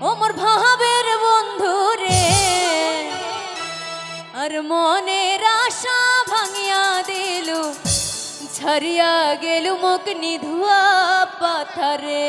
ও মোর ভাবের বন্ধু রে, আর মনের আশা ভাঙিয়া দিলু, ঝরিয়া গেলু মুখ নিধুয়া পাথরে।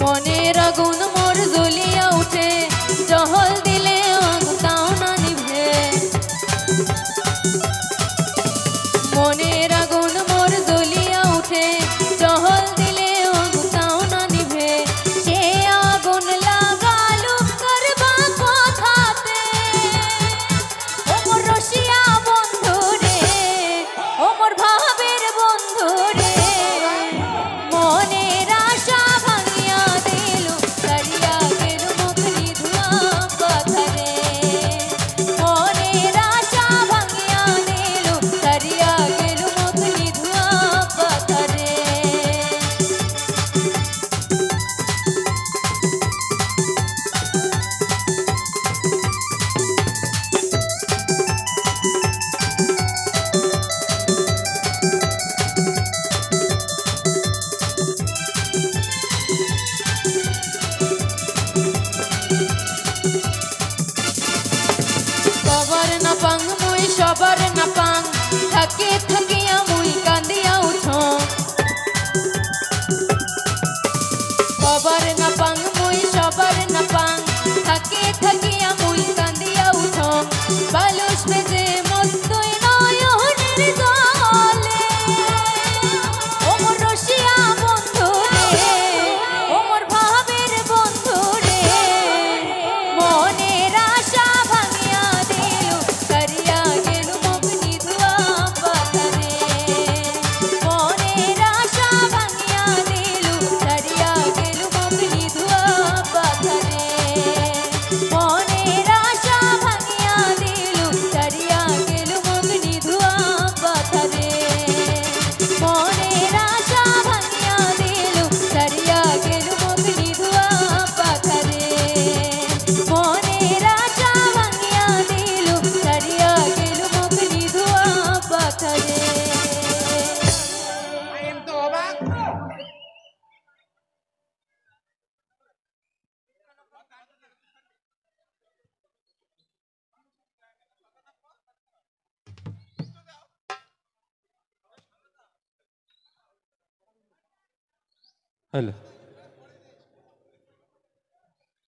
মনের আগুন মোর জ্বলিয়া উঠে, জহল দিলে আগুন তাও না নিভে। মনের আগুন মোর জ্বলিয়া উঠে, জহল দিলে আগুন তাও না নিভে। সে আগুন লাগালু করবা কথাতে, ও মোর রসিয়া বন্ধু রে, ও মোর ভাবের বন্ধু রে। মনের আশা সবার না পাং, থাকে থাকিয়া মুই কান্দিয়া উঠ। সবার না পাং মুই সবার না পাং, থাকে থাকিয়া মুই কান্দিয়া উঠ। বালুস মেজে মস্তই নয়নের জলে, ও মোর রসিয়া বন্ধু রে, ও মোর ভাবের বন্ধু রে। মনের আশা ভাঙিয়া দিলু, করিয়া Hello.